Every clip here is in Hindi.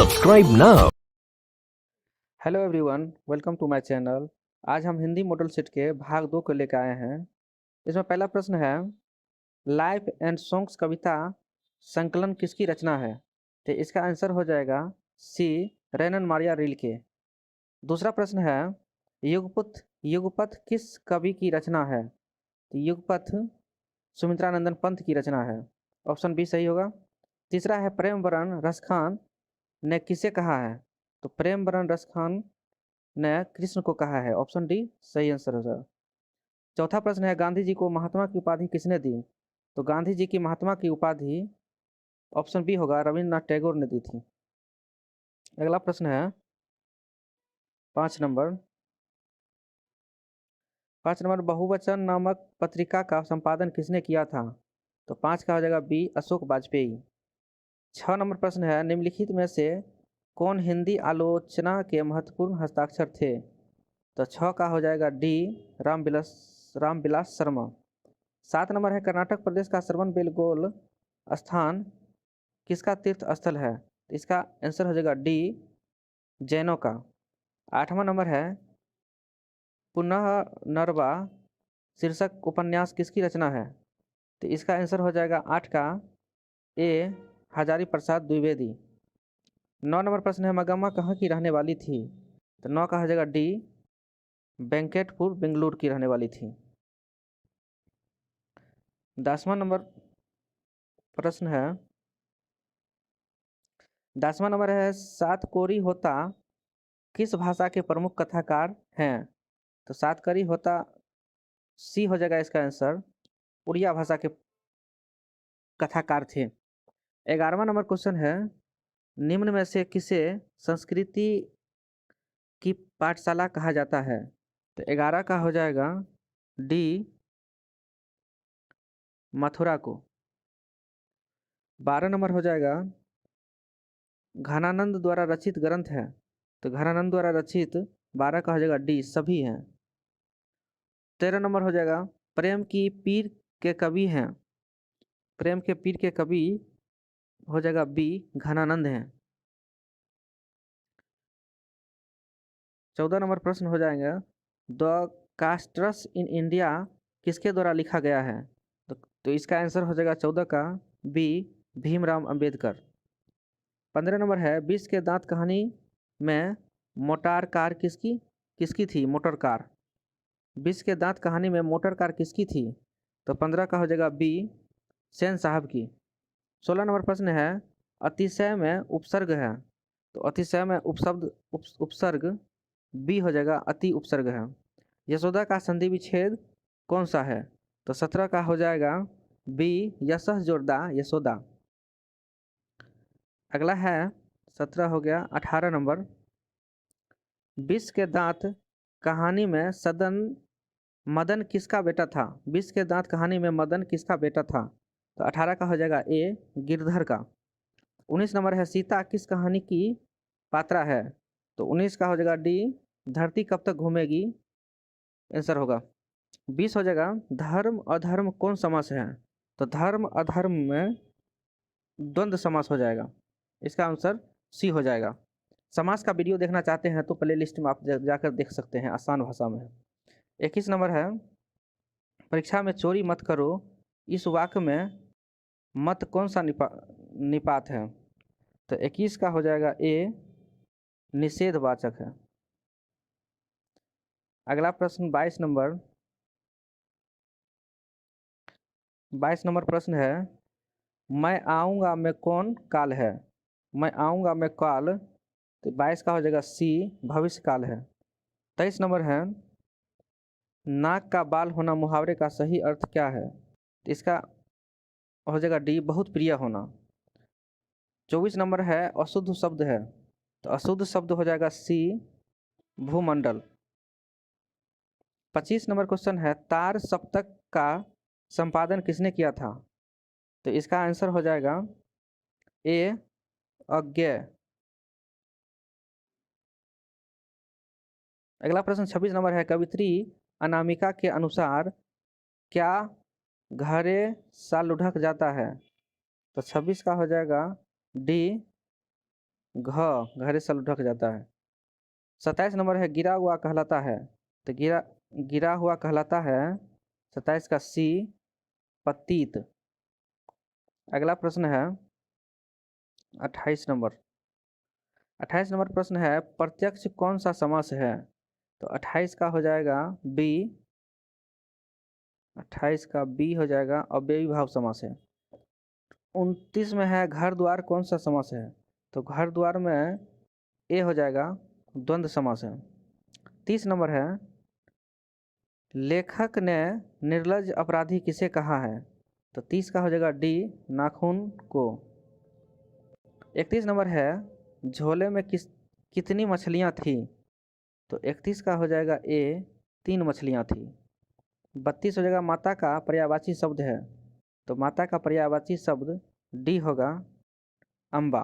Subscribe now. Hello everyone, welcome to my channel. आज हम हिंदी मॉडल सेट के भाग 2 को लेकर आए हैं। इसमें पहला प्रश्न है, लाइफ एंड सॉन्ग्स कविता संकलन किसकी रचना है? तो इसका आंसर हो जाएगा सी, रैनन मारिया रिल्के। दूसरा प्रश्न है, युगपथ युगपथ किस कवि की रचना है? तो युगपथ सुमित्रानंदन पंत की रचना है। ऑप्शन बी सही होगा। तीसरा है, प्रेम वरण रसखान ने किसे कहा है? तो प्रेम वरण रसखान ने कृष्ण को कहा है। ऑप्शन डी सही आंसर होगा। चौथा प्रश्न है, गांधी जी को महात्मा की उपाधि किसने दी? तो गांधी जी की महात्मा की उपाधि ऑप्शन बी होगा, रविन्द्रनाथ टैगोर ने दी थी। अगला प्रश्न है 5 नंबर। 5 नंबर, बहुवचन नामक पत्रिका का संपादन किसने किया था? तो 5 का हो जाएगा बी, अशोक वाजपेयी। 6 नंबर प्रश्न है, निम्नलिखित में से कौन हिंदी आलोचना के महत्वपूर्ण हस्ताक्षर थे? तो 6 का हो जाएगा डी, रामविलास शर्मा। 7 नंबर है, कर्नाटक प्रदेश का श्रवण बेलगोल स्थान किसका तीर्थ स्थल है? इसका आंसर हो जाएगा डी, जैनों का। 8वां नंबर है, पुनः नरवा शीर्षक उपन्यास किसकी रचना है? तो इसका आंसर हो जाएगा 8 का ए, हजारी प्रसाद द्विवेदी। 9 नंबर प्रश्न है, मगम्मा कहाँ की रहने वाली थी? तो 9 का हो जाएगा डी, वेंकटपुर बेंगलुरु की रहने वाली थी। 10वां नंबर प्रश्न है, 10वां नंबर है, सातकोरी होता किस भाषा के प्रमुख कथाकार हैं? तो सातकरी होता सी हो जाएगा इसका आंसर, उड़िया भाषा के कथाकार थे। 11वां नंबर क्वेश्चन है, निम्न में से किसे संस्कृति की पाठशाला कहा जाता है? तो 11 का हो जाएगा डी, मथुरा को। 12 नंबर हो जाएगा, घनानंद द्वारा रचित ग्रंथ है। तो घनानंद द्वारा रचित 12 का हो जाएगा डी, सभी हैं। 13 नंबर हो जाएगा, प्रेम की पीर के कवि हैं। प्रेम के पीर के कवि हो जाएगा बी, घनानंद हैं। 14 नंबर प्रश्न हो जाएगा, द कास्ट्रस इन इंडिया किसके द्वारा लिखा गया है? तो इसका आंसर हो जाएगा 14 का बी, भीमराव अंबेडकर। 15 नंबर है, बीस के दांत कहानी में मोटार कार किसकी किसकी थी? Motor car. बीस के दांत कहानी में मोटर कार किसकी थी? तो 15 का हो जाएगा बी, सेन साहब की। 16 नंबर प्रश्न है, अतिशय में उपसर्ग है। तो अतिशय में उपशब्द उपसर्ग बी हो जाएगा, अति उपसर्ग है। यशोदा का संधि विच्छेद कौन सा है? तो 17 का हो जाएगा बी, यशः जोरदा यशोदा। अगला है 17 हो गया। 18 नंबर, विष के दांत कहानी में मदन किसका बेटा था? विष के दांत कहानी में मदन किसका बेटा था? तो 18 का हो जाएगा ए, गिरधर का। 19 नंबर है, सीता किस कहानी की पात्रा है? तो 19 का हो जाएगा डी, धरती कब तक घूमेगी आंसर होगा। 20 हो जाएगा, धर्म अधर्म कौन समास है? तो धर्म अधर्म में द्वंद्व समास हो जाएगा। इसका आंसर सी हो जाएगा। समास का वीडियो देखना चाहते हैं तो प्ले लिस्ट में आप जाकर देख सकते हैं, आसान भाषा में। 21 नंबर है, परीक्षा में चोरी मत करो इस वाक्य में मत कौन सा निपात है? तो 21 का हो जाएगा ए, निषेधवाचक है। अगला प्रश्न 22 नंबर। 22 नंबर प्रश्न है, मैं आऊँगा में कौन काल है? मैं आऊँगा में काल। तो 22 का हो जाएगा सी, भविष्य काल है। 23 नंबर है, नाक का बाल होना मुहावरे का सही अर्थ क्या है? तो इसका हो जाएगा डी, बहुत प्रिय होना। 24 नंबर है, अशुद्ध शब्द है। तो अशुद्ध शब्द हो जाएगा सी, भूमंडल। 25 नंबर क्वेश्चन है, तार सप्तक का संपादन किसने किया था? तो इसका आंसर हो जाएगा ए, अज्ञेय। अगला प्रश्न 26 नंबर है, कवित्री अनामिका के अनुसार क्या घरे साल लुढ़क जाता है? तो 26 का हो जाएगा डी, घरे से ढक जाता है। 27 नंबर है गिरा हुआ कहलाता है। तो गिरा हुआ कहलाता है। 27 का सी पतीत। अगला प्रश्न है 28 नंबर। 28 नंबर प्रश्न है प्रत्यक्ष कौन सा समास है? तो 28 का हो जाएगा बी। 28 का बी हो जाएगा अव्ययी भाव समास है। 29 में है घर द्वार कौन सा समास है? तो घर द्वार में ए हो जाएगा द्वंद्व समास है। 30 नंबर है लेखक ने निर्लज अपराधी किसे कहा है? तो 30 का हो जाएगा डी नाखून को। 31 नंबर है झोले में कितनी मछलियां थी? तो 31 का हो जाएगा ए 3 मछलियां थी। 32 हो जाएगा माता का पर्यायवाची शब्द है। तो माता का पर्यायवाची शब्द डी होगा अम्बा।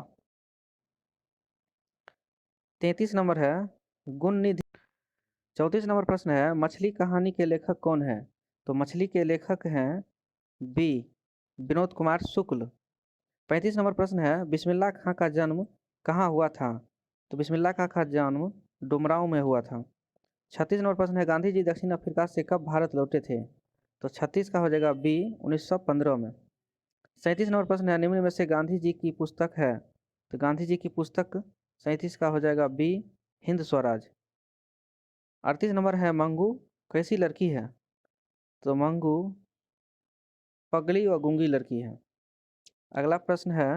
33 नंबर है गुण निधि। 34 नंबर प्रश्न है मछली कहानी के लेखक कौन है? तो मछली के लेखक हैं बी विनोद कुमार शुक्ल। 35 नंबर प्रश्न है बिस्मिल्लाह खां का जन्म कहाँ हुआ था? तो बिस्मिल्लाह खां का जन्म डुमरांव में हुआ था। 36 नंबर प्रश्न है गांधी जी दक्षिण अफ्रीका से कब भारत लौटे थे? तो 36 का हो जाएगा बी 1915 में। 37 नंबर प्रश्न है निम्न में से गांधी जी की पुस्तक है? तो गांधी जी की पुस्तक 37 का हो जाएगा बी हिंद स्वराज। 38 नंबर है मंगू कैसी लड़की है? तो मंगू पगली व गूंगी लड़की है। अगला प्रश्न है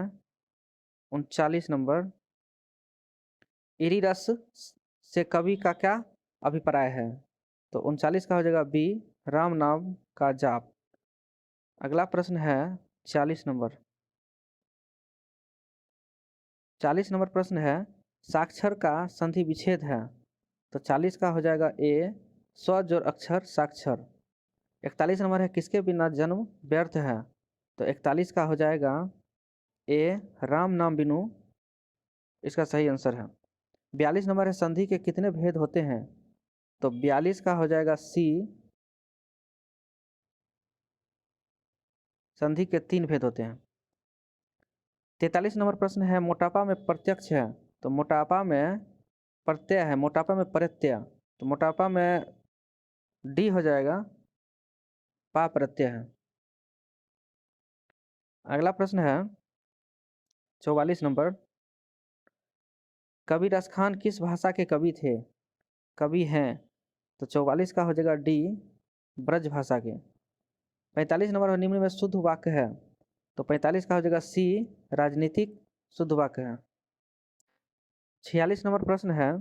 39 नंबर इरीरस से कवि का क्या अभिप्राय है? तो 39 का हो जाएगा बी राम नाम का जाप। अगला प्रश्न है 40 नंबर। 40 नंबर प्रश्न है साक्षर का संधि विच्छेद है। तो 40 का हो जाएगा ए स्व जोड़ अक्षर साक्षर। 41 नंबर है किसके बिना जन्म व्यर्थ है? तो 41 का हो जाएगा ए राम नाम बिनु इसका सही आंसर है। 42 नंबर है संधि के कितने भेद होते हैं? तो 42 का हो जाएगा सी संधि के 3 भेद होते हैं। 43 नंबर प्रश्न है मोटापा में प्रत्यक्ष है। तो मोटापा में प्रत्यय है मोटापा में प्रत्यय। तो मोटापा में डी हो जाएगा पा प्रत्यय है। अगला प्रश्न है 44 नंबर कबीर खान किस भाषा के कवि थे? कवि हैं। तो 44 का हो जाएगा डी ब्रज भाषा के। 45 नंबर निम्न में शुद्ध वाक्य है। तो 45 का हो जाएगा सी राजनीतिक शुद्ध वाक्य है। 46 नंबर प्रश्न है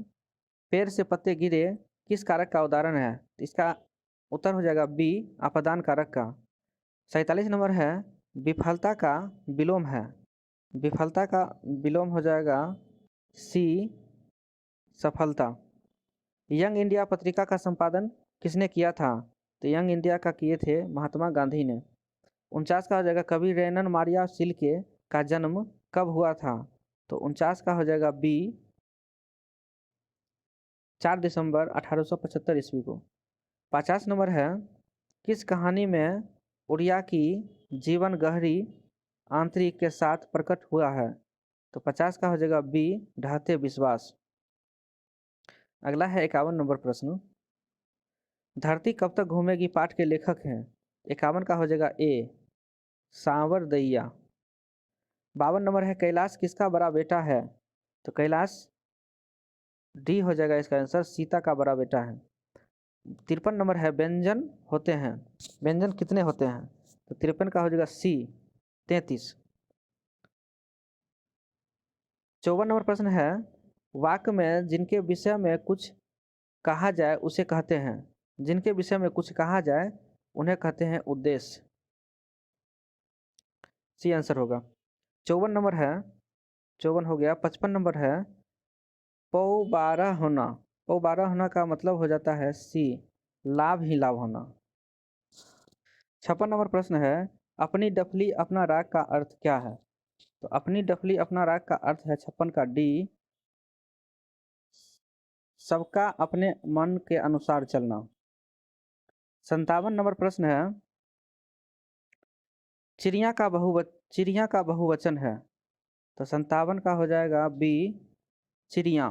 पेड़ से पत्ते गिरे किस कारक का उदाहरण है? इसका उत्तर हो जाएगा बी आपदान कारक का। 47 नंबर है विफलता का विलोम है। विफलता का विलोम हो जाएगा सी सफलता। यंग इंडिया पत्रिका का संपादन किसने किया था? तो यंग इंडिया का किए थे महात्मा गांधी ने। 49 का हो जाएगा कवि रैनन मारिया शिल्के का जन्म कब हुआ था? तो 49 का हो जाएगा बी 4 दिसंबर 1875 ईस्वी को। 50 नंबर है किस कहानी में उड़िया की जीवन गहरी आंतरिक के साथ प्रकट हुआ है? तो 50 का हो जाएगा बी ढहते विश्वास। अगला है 51 नंबर प्रश्न धरती कब तक घूमेगी पाठ के लेखक हैं? 51 का हो जाएगा ए सांवरदैया। 52 नंबर है कैलाश किसका बड़ा बेटा है? तो कैलाश डी हो जाएगा इसका आंसर सीता का बड़ा बेटा है। 53 नंबर है व्यंजन होते हैं व्यंजन कितने होते हैं? तो 53 का हो जाएगा सी 33। 54 नंबर प्रश्न है वाक्य में जिनके विषय में कुछ कहा जाए उसे कहते हैं जिनके विषय में कुछ कहा जाए उन्हें कहते हैं उद्देश्य। सी आंसर होगा। 54 नंबर है 54 हो गया। 55 नंबर है पौबारा होना। पौबारा होना का मतलब हो जाता है सी लाभ ही लाभ होना। 56 नंबर प्रश्न है अपनी डफली अपना राग का अर्थ क्या है? तो अपनी डफली अपना राग का अर्थ है 56 का डी सबका अपने मन के अनुसार चलना। 57 नंबर प्रश्न है चिड़िया का बहुवचन है। तो 57 का हो जाएगा बी, चिड़िया।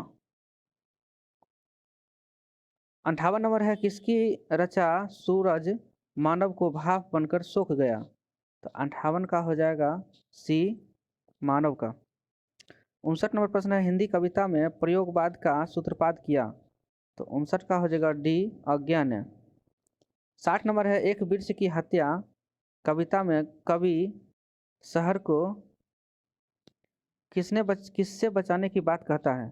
58 नंबर है, किसकी रचा सूरज मानव को भाप बनकर सोख गया? तो 58 का हो जाएगा सी, मानव का। 59 नंबर प्रश्न है, हिंदी कविता में प्रयोगवाद का सूत्रपात किया? तो 59 का हो जाएगा डी, अज्ञान। 60 नंबर है, एक वृक्ष की हत्या कविता में कवि शहर को किससे बचाने की बात कहता है?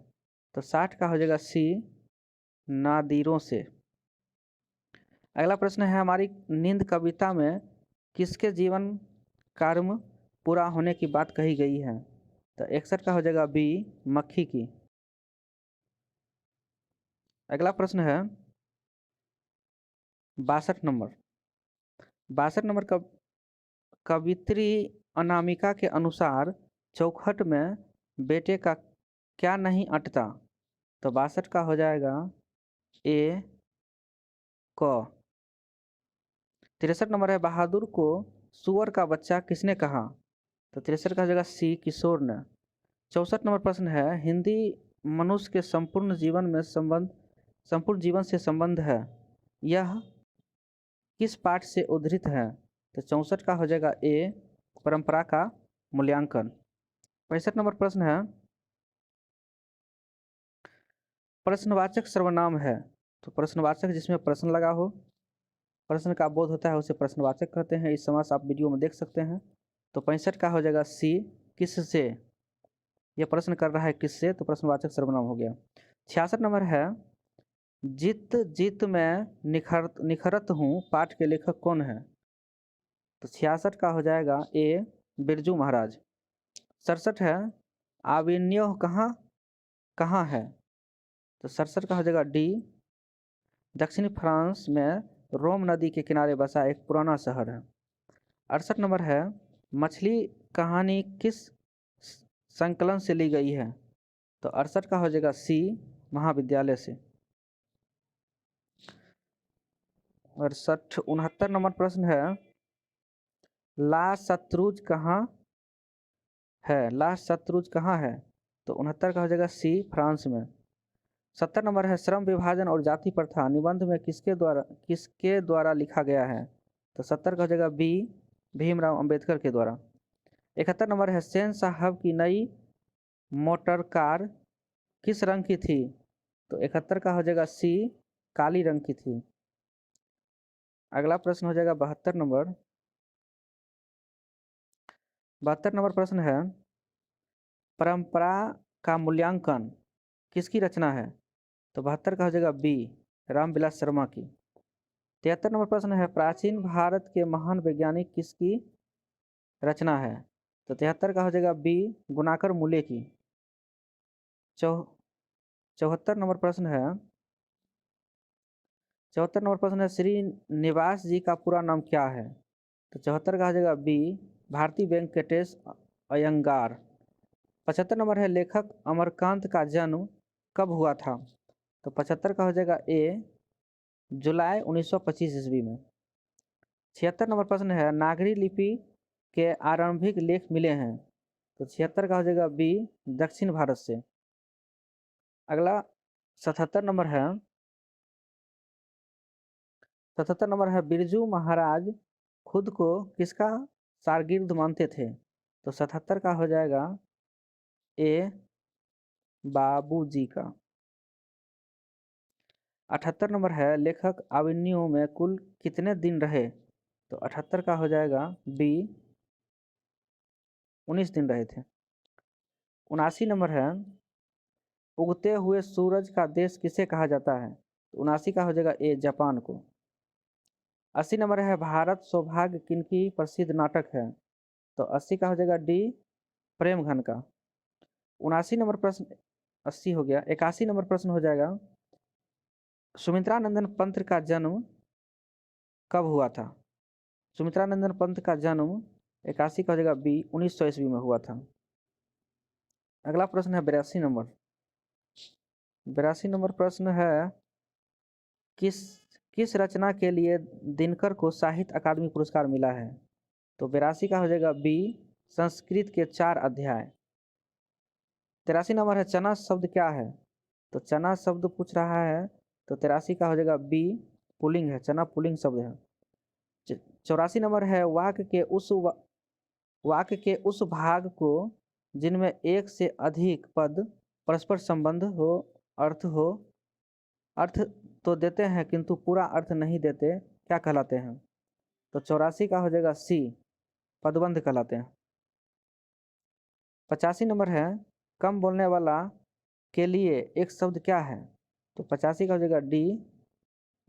तो 60 का हो जाएगा सी, नादिरों से। अगला प्रश्न है, हमारी नींद कविता में किसके जीवन कर्म पूरा होने की बात कही गई है? तो 61 का हो जाएगा बी, मक्खी की। अगला प्रश्न है 62 नंबर। 62 नंबर कवित्री अनामिका के अनुसार चौखट में बेटे का क्या नहीं अटता? तो 62 का हो जाएगा ए, क। 63 नंबर है, बहादुर को सुअर का बच्चा किसने कहा? तो 63 का हो जाएगा सी, किशोर ने। 64 नंबर प्रश्न है, हिंदी मनुष्य के संपूर्ण जीवन से संबंध है, यह किस पाठ से उद्धृत है? तो 64 का हो जाएगा ए, परंपरा का मूल्यांकन। 65 नंबर प्रश्न है, प्रश्नवाचक सर्वनाम है। तो प्रश्नवाचक जिसमें प्रश्न लगा हो, प्रश्न का बोध होता है, उसे प्रश्नवाचक कहते हैं। इस समास आप वीडियो में देख सकते हैं। तो 65 का हो जाएगा सी, किससे। यह प्रश्न कर रहा है किससे, तो प्रश्नवाचक सर्वनाम हो गया। 66 नंबर है, जित जित मैं निखरत हूँ पाठ के लेखक कौन है? तो 66 का हो जाएगा ए, बिरजू महाराज। 67 है, आविन्यो कहाँ कहाँ है? तो 67 का हो जाएगा डी, दक्षिणी फ्रांस में रोम नदी के किनारे बसा एक पुराना शहर है। 68 नंबर है, मछली कहानी किस संकलन से ली गई है? तो 68 का हो जाएगा सी, महाविद्यालय से। 69 नंबर प्रश्न है, ला शत्रुज कहाँ है? ला शत्रुज कहाँ है? तो 69 का हो जाएगा सी, फ्रांस में। 70 नंबर है, श्रम विभाजन और जाति प्रथा निबंध में किसके द्वारा लिखा गया है? तो 70 का हो जाएगा बी, भीमराव अंबेडकर के द्वारा। 71 नंबर है, सेन साहब की नई मोटर कार किस रंग की थी? तो 71 का हो जाएगा सी, काली रंग की थी। अगला प्रश्न हो जाएगा 72 नंबर। 72 नंबर प्रश्न है, परंपरा का मूल्यांकन किसकी रचना है? तो 72 का हो जाएगा बी, रामविलास शर्मा की। 73 नंबर प्रश्न है, प्राचीन भारत के महान वैज्ञानिक किसकी रचना है? तो 73 का हो जाएगा बी, गुणाकर मूले की। 74 नंबर प्रश्न है, 74 नंबर प्रश्न है, श्री निवास जी का पूरा नाम क्या है? तो 74 का हो जाएगा बी, भारती वेंकटेश अयंगार। 75 नंबर है, लेखक अमरकांत का जन्म कब हुआ था? तो 75 का हो जाएगा ए, जुलाई 1925 ईस्वी में। 76 नंबर प्रश्न है, नागरी लिपि के आरंभिक लेख मिले हैं? तो 76 का हो जाएगा बी, दक्षिण भारत से। अगला 77 नंबर है, 77 नंबर है, बिरजू महाराज खुद को किसका शागिर्द मानते थे? तो 77 का हो जाएगा ए, बाबूजी का। 78 नंबर है, लेखक अभिमन्यु में कुल कितने दिन रहे? तो 78 का हो जाएगा बी, 19 दिन रहे थे। 79 नंबर है, उगते हुए सूरज का देश किसे कहा जाता है? तो 79 का हो जाएगा ए, जापान को। 80 नंबर है, भारत सौभाग्य किनकी प्रसिद्ध नाटक है? तो 80 का हो जाएगा डी, प्रेमघन का। 79 नंबर प्रश्न 80 हो गया। 81 नंबर प्रश्न हो जाएगा, सुमित्रानंदन पंत का जन्म कब हुआ था? सुमित्रानंदन पंत का जन्म 81 का हो जाएगा बी, 1900 ईस्वी में हुआ था। अगला प्रश्न है 82 नंबर। 82 नंबर प्रश्न है, किस किस रचना के लिए दिनकर को साहित्य अकादमी पुरस्कार मिला है? तो 82 का हो जाएगा बी, संस्कृत के 4 अध्याय। 83 नंबर है चना शब्द क्या है? तो चना शब्द पूछ रहा है, तो 83 का हो जाएगा बी, पुल्लिंग है, चना पुल्लिंग शब्द है। 84 नंबर है वाक्य के उस भाग को जिनमें एक से अधिक पद परस्पर संबंध हो, अर्थ हो, अर्थ तो देते हैं किंतु पूरा अर्थ नहीं देते, क्या कहलाते हैं? तो 84 का हो जाएगा सी, पदबंध कहलाते हैं। 85 नंबर है कम बोलने वाला के लिए एक शब्द क्या है? तो 85 का हो जाएगा डी,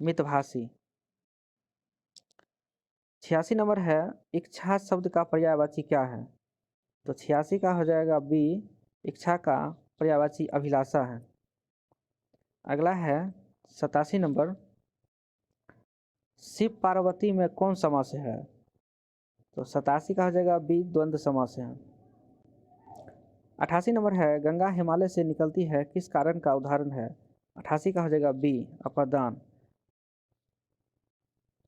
मितभाषी। 86 नंबर है इच्छा शब्द का पर्यायवाची क्या है? तो 86 का हो जाएगा बी, इच्छा का पर्यायवाची अभिलाषा है। अगला है 87 नंबर, शिव पार्वती में कौन समास है? तो 87 का हो जाएगा बी, द्वंद्व समास है। 88 नंबर है गंगा हिमालय से निकलती है किस कारण का उदाहरण है? 88 का हो जाएगा बी, अपादान।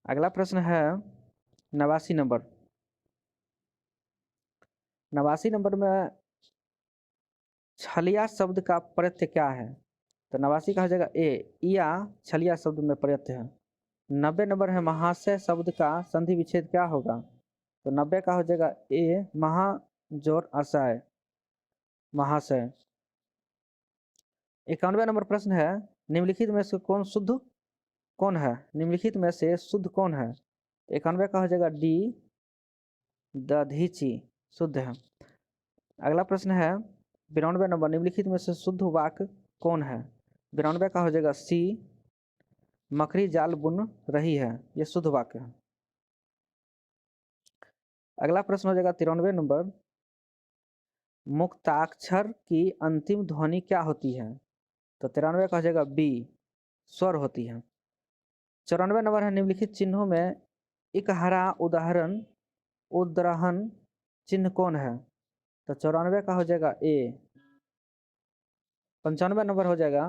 अगला प्रश्न है 89 नंबर। 89 नंबर में छलिया शब्द का प्रत्यय क्या है? तो 89 का हो जाएगा ए, या छलिया शब्द में प्रत्यय है। 90 नंबर है महाशय शब्द का संधि विच्छेद क्या होगा? तो 90 का हो जाएगा ए, महा जोर आशय, महाशय। 91 नंबर प्रश्न है निम्नलिखित में से कौन है? निम्नलिखित में से शुद्ध कौन है? 91 का हो जाएगा डी, दधीची, शुद्ध है। अगला प्रश्न है 92 नंबर, निम्नलिखित में से शुद्ध वाक्य कौन है? 92 का हो जाएगा सी, मकड़ी जाल बुन रही है, यह शुद्ध वाक्य है। अगला प्रश्न हो जाएगा 93 नंबर, मुक्ताक्षर की अंतिम ध्वनि क्या होती है? तो 93 का हो जाएगा बी, स्वर होती है। 94 नंबर है निम्नलिखित चिन्हों में इकहरा उदाहरण उद्ग्रहण चिन्ह कौन है? तो 94 का हो जाएगा ए। 95 नंबर हो जाएगा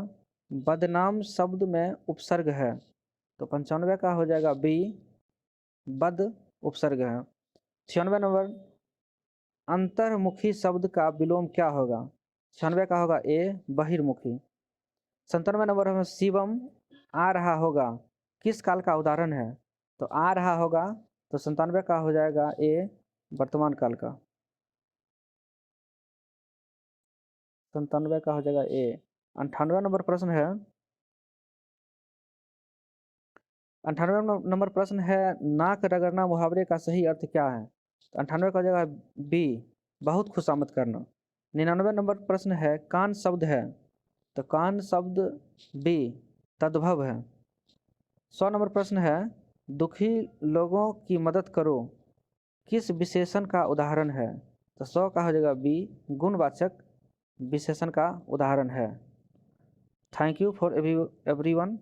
बदनाम शब्द में उपसर्ग है, तो 95 का हो जाएगा बी, बद उपसर्ग है। 96 नंबर अंतर्मुखी शब्द का विलोम क्या होगा? 96 का होगा ए, बहिर्मुखी। 97 नंबर में शिवम आ रहा होगा किस काल का उदाहरण है? तो आ रहा होगा, तो 97 का हो जाएगा ए, वर्तमान काल का। 97 का हो जाएगा ए। 98 नंबर प्रश्न है 98 नंबर प्रश्न है नाक रगड़ना मुहावरे का सही अर्थ क्या है? तो 98 का हो जाएगा बी, बहुत खुशामद करना। 99 नंबर प्रश्न है कान शब्द है, तो कान शब्द बी, तद्भव है। 100 नंबर प्रश्न है दुखी लोगों की मदद करो किस विशेषण का उदाहरण है? तो 100 का हो जाएगा बी, गुणवाचक विशेषण का उदाहरण है। Thank you for everyone.